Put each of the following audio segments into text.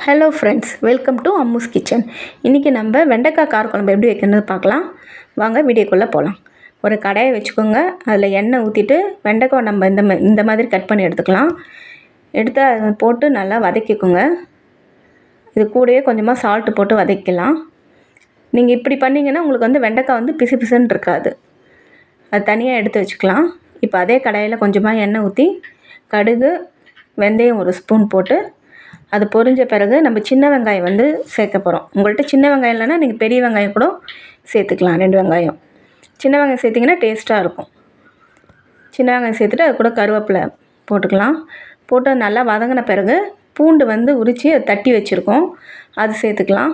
Hello friends, welcome to Ammu's kitchen. இன்றைக்கி நம்ம வெண்டைக்காய் காரக்குழம்பு எப்படி வைக்கணும்னு பார்க்கலாம். வாங்க வீடியோக்குள்ளே போகலாம். ஒரு கடாயை வச்சுக்கோங்க. அதில் எண்ணெய் ஊற்றிட்டு வெண்டைக்காய் நம்ம இந்த மாதிரி கட் பண்ணி எடுத்துக்கலாம். எடுத்து அதை போட்டு நல்லா வதக்கிக்கோங்க. இது கூடயே கொஞ்சமாக சால்ட்டு போட்டு வதக்கலாம். நீங்கள் இப்படி பண்ணிங்கன்னா உங்களுக்கு வந்து வெண்டைக்காய் வந்து பிசு பிசுன்னு இருக்காது. அது தனியாக எடுத்து வச்சுக்கலாம். இப்போ அதே கடாயில் கொஞ்சமாக எண்ணெய் ஊற்றி கடுகு, வெந்தயம் ஒரு ஸ்பூன் போட்டு அது பொரிஞ்ச பிறகு நம்ம சின்ன வெங்காயம் வந்து சேர்க்க போகிறோம். உங்கள்கிட்ட சின்ன வெங்காயம் இல்லைன்னா நீங்கள் பெரிய வெங்காயம் கூட சேர்த்துக்கலாம். 2 வெங்காயம் சின்ன வெங்காயம் சேர்த்திங்கன்னா டேஸ்ட்டாக இருக்கும். சின்ன வெங்காயம் சேர்த்துட்டு அது கூட கருவேப்பிலை போட்டுக்கலாம். போட்டு நல்லா வதங்கின பிறகு பூண்டு வந்து உரித்து அதை தட்டி வச்சுருக்கோம், அது சேர்த்துக்கலாம்.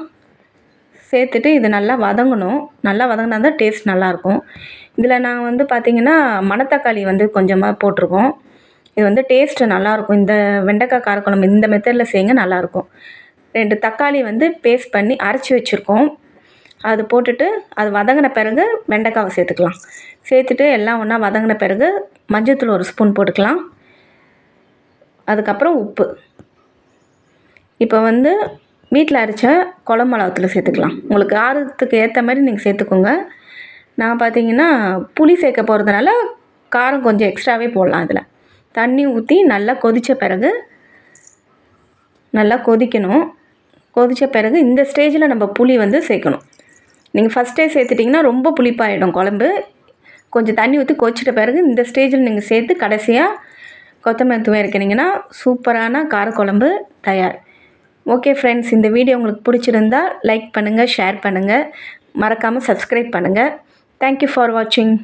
சேர்த்துட்டு இது நல்லா வதங்கணும். நல்லா வதங்கினா தான் டேஸ்ட் நல்லாயிருக்கும். இதில் நான் வந்து பார்த்திங்கன்னா மணத்தக்காளி வந்து கொஞ்சமாக போட்டிருக்கோம். இது வந்து டேஸ்ட்டு நல்லாயிருக்கும். இந்த வெண்டைக்காய் காரக்குழம்பு இந்த மெத்தடில் செய்யுங்க, நல்லாயிருக்கும். 2 தக்காளி வந்து பேஸ்ட் பண்ணி அரைச்சி வச்சுருக்கோம், அது போட்டுட்டு அது வதங்கின பிறகு வெண்டைக்காவை சேர்த்துக்கலாம். சேர்த்துட்டு எல்லாம் ஒன்றா வதங்கின பிறகு மஞ்சள்தூள் ஒரு ஸ்பூன் போட்டுக்கலாம். அதுக்கப்புறம் உப்பு. இப்போ வந்து வீட்டில் அரைச்ச குழம்பு மிளகாத்தூள் சேர்த்துக்கலாம். உங்களுக்கு காரத்துக்கு ஏற்ற மாதிரி நீங்கள் சேர்த்துக்கோங்க. நான் பார்த்திங்கன்னா புளி சேர்க்க போகிறதுனால காரம் கொஞ்சம் எக்ஸ்ட்ராவே போடலாம். அதில் தண்ணி ஊற்றி நல்லா கொதித்த பிறகு நல்லா கொதிக்கணும். கொதித்த பிறகு இந்த ஸ்டேஜில் நம்ம புளி வந்து சேர்க்கணும். நீங்கள் ஃபஸ்ட்டே சேர்த்துட்டிங்கன்னா ரொம்ப புளிப்பாகிடும் குழம்பு. கொஞ்சம் தண்ணி ஊற்றி கொதிச்சிட்ட பிறகு இந்த ஸ்டேஜில் நீங்கள் சேர்த்து கடைசியாக கொத்தமல்லி தூவி இறக்கினீங்கன்னா சூப்பரான காரக்குழம்பு தயார். ஓகே ஃப்ரெண்ட்ஸ், இந்த வீடியோ உங்களுக்கு பிடிச்சிருந்தால் லைக் பண்ணுங்கள், ஷேர் பண்ணுங்கள், மறக்காமல் சப்ஸ்கிரைப் பண்ணுங்கள். தேங்க்யூ ஃபார் வாட்சிங்.